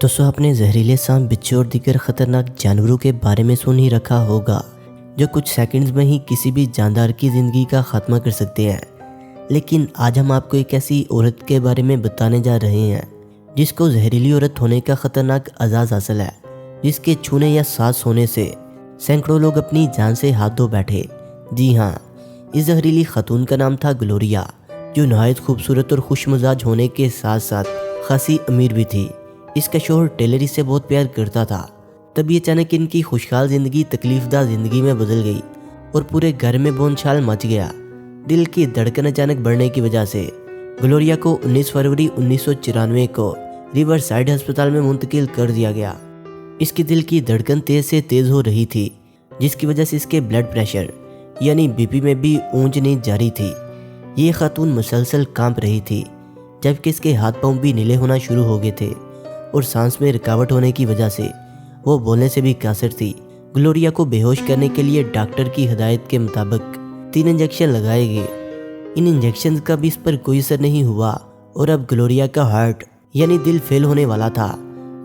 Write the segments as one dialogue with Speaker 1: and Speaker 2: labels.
Speaker 1: دوستوں آپ نے زہریلے سانپ بچھو اور دیگر خطرناک جانوروں کے بارے میں سن ہی رکھا ہوگا جو کچھ سیکنڈز میں ہی کسی بھی جاندار کی زندگی کا خاتمہ کر سکتے ہیں۔ لیکن آج ہم آپ کو ایک ایسی عورت کے بارے میں بتانے جا رہے ہیں جس کو زہریلی عورت ہونے کا خطرناک اعزاز حاصل ہے، جس کے چھونے یا سانس ہونے سے سینکڑوں لوگ اپنی جان سے ہاتھ دھو بیٹھے۔ جی ہاں، اس زہریلی خاتون کا نام تھا گلوریا، جو نہایت خوبصورت اور خوش مزاج ہونے کے ساتھ ساتھ خاصی امیر بھی تھی۔ اس کا شوہر ٹیلر اس سے بہت پیار کرتا تھا۔ تب یہ اچانک ان کی خوشحال زندگی تکلیف دہ زندگی میں بدل گئی اور پورے گھر میں بون چھال مچ گیا۔ دل کی دھڑکن اچانک بڑھنے کی وجہ سے گلوریا کو 19 فروری 1994 کو ریور سائڈ ہسپتال میں منتقل کر دیا گیا۔ اس کی دل کی دھڑکن تیز سے تیز ہو رہی تھی، جس کی وجہ سے اس کے بلڈ پریشر یعنی بی پی میں بھی اونچ نیچ جاری تھی۔ یہ خاتون مسلسل کانپ رہی تھی، جبکہ اس کے ہاتھ پاؤں بھی نیلے ہونا شروع ہو گئے تھے اور سانس میں رکاوٹ ہونے کی وجہ سے وہ بولنے سے بھی قاصر تھی۔ گلوریا کو بے ہوش کرنے کے لیے ڈاکٹر کی ہدایت کے مطابق 3 انجیکشن لگائے گئے۔ ان انجیکشن کا بھی اس پر کوئی اثر نہیں ہوا اور اب گلوریا کا ہارٹ یعنی دل فیل ہونے والا تھا۔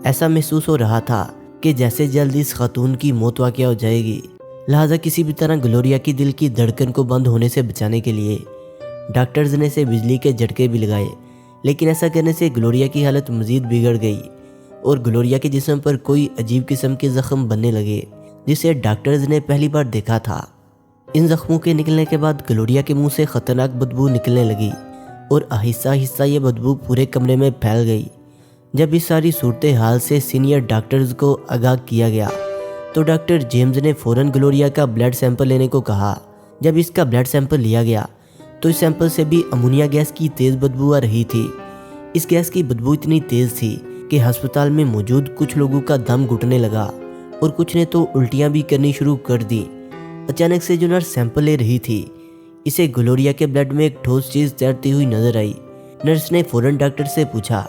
Speaker 1: ایسا محسوس ہو رہا تھا کہ جیسے جلد اس خاتون کی موت واقع ہو جائے گی۔ لہٰذا کسی بھی طرح گلوریا کی دل کی دھڑکن کو بند ہونے سے بچانے کے لیے ڈاکٹرز نے اسے بجلی کے جھٹکے بھی لگائے، لیکن ایسا کرنے سے گلوریا کی حالت مزید بگڑ گئی اور گلوریا کے جسم پر کوئی عجیب قسم کے زخم بننے لگے جسے ڈاکٹرز نے پہلی بار دیکھا تھا۔ ان زخموں کے نکلنے کے بعد گلوریا کے منہ سے خطرناک بدبو نکلنے لگی اور آہستہ آہستہ یہ بدبو پورے کمرے میں پھیل گئی۔ جب اس ساری صورتحال سے سینئر ڈاکٹرز کو آگاہ کیا گیا تو ڈاکٹر جیمز نے فوراً گلوریا کا بلڈ سیمپل لینے کو کہا۔ جب اس کا بلڈ سیمپل لیا گیا تو اس سیمپل سے بھی امونیا گیس کی تیز بدبو آ رہی تھی۔ اس گیس کی بدبو اتنی تیز تھی کہ ہسپتال میں موجود کچھ لوگوں کا دم گھٹنے لگا اور کچھ نے تو الٹیاں بھی کرنی شروع کر دی۔ اچانک سے جو نرس سیمپل لے رہی تھی، اسے گلوریا کے بلڈ میں ایک ٹھوس چیز تیرتی ہوئی نظر آئی۔ نرس نے فوراً ڈاکٹر سے پوچھا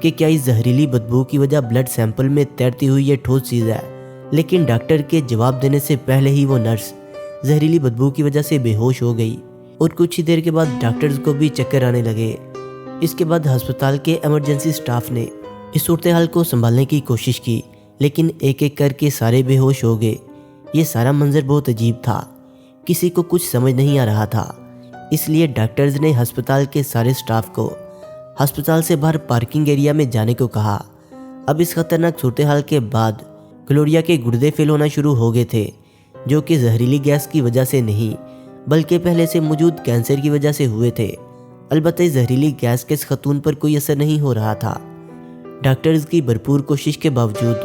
Speaker 1: کہ کیا اس زہریلی بدبو کی وجہ بلڈ سیمپل میں تیرتی ہوئی یہ ٹھوس چیز ہے، لیکن ڈاکٹر کے جواب دینے سے پہلے ہی وہ نرس زہریلی بدبو کی وجہ سے بے ہوش ہو گئی اور کچھ ہی دیر کے بعد ڈاکٹرز کو بھی چکر آنے لگے۔ اس کے بعد ہسپتال کے ایمرجنسی سٹاف نے اس صورتحال کو سنبھالنے کی کوشش کی، لیکن ایک ایک کر کے سارے بے ہوش ہو گئے۔ یہ سارا منظر بہت عجیب تھا، کسی کو کچھ سمجھ نہیں آ رہا تھا۔ اس لیے ڈاکٹرز نے ہسپتال کے سارے سٹاف کو ہسپتال سے باہر پارکنگ ایریا میں جانے کو کہا۔ اب اس خطرناک صورتحال کے بعد گلوریا کے گردے فیل ہونا شروع ہو گئے تھے، جو کہ زہریلی گیس کی وجہ سے نہیں بلکہ پہلے سے موجود کینسر کی وجہ سے ہوئے تھے۔ البتہ زہریلی گیس کے اس خاتون پر کوئی اثر نہیں ہو رہا تھا۔ ڈاکٹرز کی بھرپور کوشش کے باوجود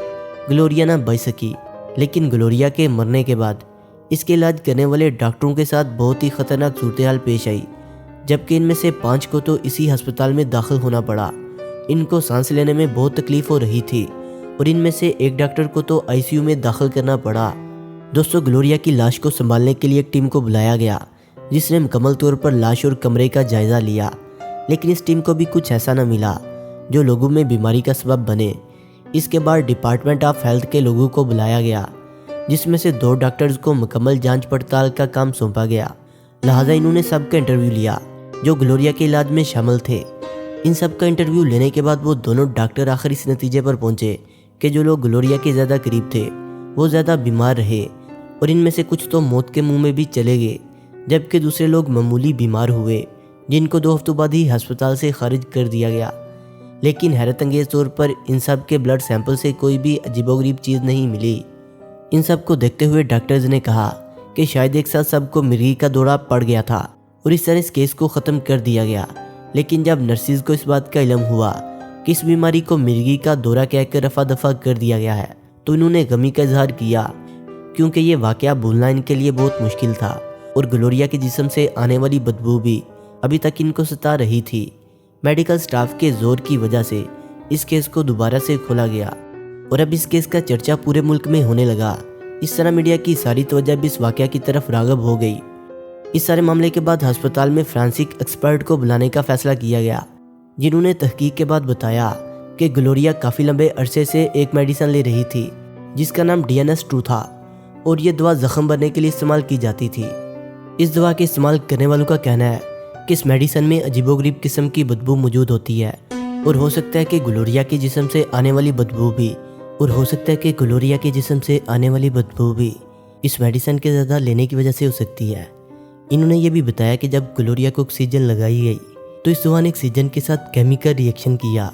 Speaker 1: گلوریا نہ بچ سکی، لیکن گلوریا کے مرنے کے بعد اس کے علاج کرنے والے ڈاکٹروں کے ساتھ بہت ہی خطرناک صورتحال پیش آئی، جبکہ ان میں سے 5 کو تو اسی ہسپتال میں داخل ہونا پڑا۔ ان کو سانس لینے میں بہت تکلیف ہو رہی تھی اور ان میں سے ایک ڈاکٹر کو تو آئی سی یو میں داخل کرنا پڑا۔ دوستو، گلوریا کی لاش کو سنبھالنے کے لیے ایک ٹیم کو بلایا گیا جس نے مکمل طور پر لاش اور کمرے کا جائزہ لیا، لیکن اس ٹیم کو بھی کچھ ایسا نہ ملا جو لوگوں میں بیماری کا سبب بنے۔ اس کے بعد ڈپارٹمنٹ آف ہیلتھ کے لوگوں کو بلایا گیا، جس میں سے 2 ڈاکٹرز کو مکمل جانچ پڑتال کا کام سونپا گیا۔ لہٰذا انہوں نے سب کا انٹرویو لیا جو گلوریا کے علاج میں شامل تھے۔ ان سب کا انٹرویو لینے کے بعد وہ دونوں ڈاکٹر آخر اس نتیجے پر پہنچے کہ جو لوگ گلوریا کے زیادہ قریب تھے وہ زیادہ بیمار رہے اور ان میں سے کچھ تو موت کے منہ میں بھی چلے گئے، جبکہ دوسرے لوگ معمولی بیمار ہوئے جن کو 2 ہفتوں بعد ہی ہسپتال سے خارج کر دیا گیا۔ لیکن حیرت انگیز طور پر ان سب کے بلڈ سیمپل سے کوئی بھی عجیب و غریب چیز نہیں ملی۔ ان سب کو دیکھتے ہوئے ڈاکٹرز نے کہا کہ شاید ایک ساتھ سب کو مرگی کا دورہ پڑ گیا تھا اور اس طرح اس کیس کو ختم کر دیا گیا۔ لیکن جب نرسز کو اس بات کا علم ہوا کہ اس بیماری کو مرگی کا دورہ کہہ کر رفع دفع کر دیا گیا ہے تو انہوں نے غمی کا اظہار کیا، کیونکہ یہ واقعہ بھولنا ان کے لیے بہت مشکل تھا اور گلوریا کے جسم سے آنے والی بدبو بھی ابھی تک ان کو ستا رہی تھی۔ میڈیکل سٹاف کے زور کی وجہ سے اس کیس کو دوبارہ سے کھولا گیا اور اب اس کیس کا چرچہ پورے ملک میں ہونے لگا۔ اس طرح میڈیا کی ساری توجہ بھی اس واقعہ کی طرف راغب ہو گئی۔ اس سارے معاملے کے بعد ہسپتال میں فرانسک ایکسپرٹ کو بلانے کا فیصلہ کیا گیا، جنہوں نے تحقیق کے بعد بتایا کہ گلوریا کافی لمبے عرصے سے ایک میڈیسن لے رہی تھی جس کا نام DNS2 تھا اور یہ دوا زخم بھرنے کے لیے استعمال کی جاتی تھی۔ اس دوا کے استعمال کرنے والوں کا کہنا ہے کہ اس میڈیسن میں عجیب و غریب قسم کی بدبو موجود ہوتی ہے اور ہو سکتا ہے کہ گلوریا کے جسم سے آنے والی بدبو بھی اس میڈیسن کے زیادہ لینے کی وجہ سے ہو سکتی ہے۔ انہوں نے یہ بھی بتایا کہ جب گلوریا کو آکسیجن لگائی گئی تو اس دوا نے آکسیجن کے ساتھ کیمیکل ری ایکشن کیا،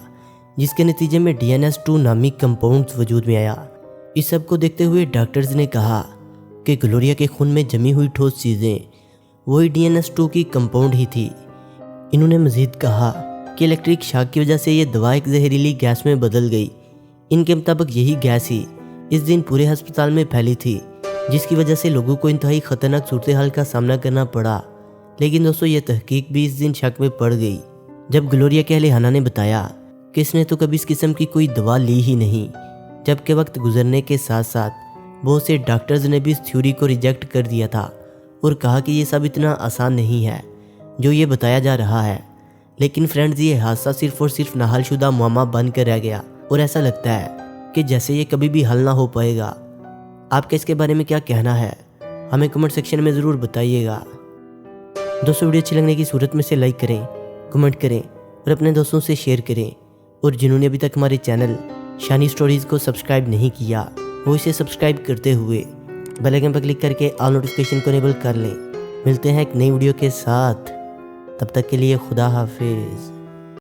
Speaker 1: جس کے نتیجے میں DNS2 نامی کمپاؤنڈز وجود میں آیا۔ اس سب کو دیکھتے ہوئے ڈاکٹرز نے کہا کہ گلوریا کے خون میں جمی ہوئی ٹھوس چیزیں وہی DNS2 کی کمپاؤنڈ ہی تھی۔ انہوں نے مزید کہا کہ الیکٹرک شاک کی وجہ سے یہ دوا ایک زہریلی گیس میں بدل گئی۔ ان کے مطابق یہی گیس ہی اس دن پورے ہسپتال میں پھیلی تھی، جس کی وجہ سے لوگوں کو انتہائی خطرناک صورتحال کا سامنا کرنا پڑا۔ لیکن دوستو، یہ تحقیق بھی اس دن شک میں پڑ گئی جب گلوریا کے اہل خانہ نے بتایا کہ اس نے تو کبھی اس قسم کی کوئی دوا لی ہی نہیں، جبکہ وقت گزرنے کے ساتھ ساتھ بہت سے ڈاکٹرز نے بھی اس تھیوری کو ریجیکٹ کر دیا تھا اور کہا کہ یہ سب اتنا آسان نہیں ہے جو یہ بتایا جا رہا ہے۔ لیکن فرینڈز، یہ حادثہ صرف اور صرف نہ حل شدہ معمہ بن کر رہ گیا اور ایسا لگتا ہے کہ جیسے یہ کبھی بھی حل نہ ہو پائے گا۔ آپ کا اس کے بارے میں کیا کہنا ہے؟ ہمیں کمنٹ سیکشن میں ضرور بتائیے گا۔ دوستو، ویڈیو اچھی لگنے کی صورت میں سے لائک کریں، کمنٹ کریں اور اپنے دوستوں سے شیئر کریں، اور جنہوں نے ابھی تک ہمارے چینل شانی سٹوریز کو سبسکرائب نہیں کیا وہ اسے سبسکرائب کرتے ہوئے بیل آئکن پر کلک کر کے آل نوٹیفیکیشن کو انیبل کر لیں۔ ملتے ہیں ایک نئی ویڈیو کے ساتھ، تب تک کے لیے خدا حافظ۔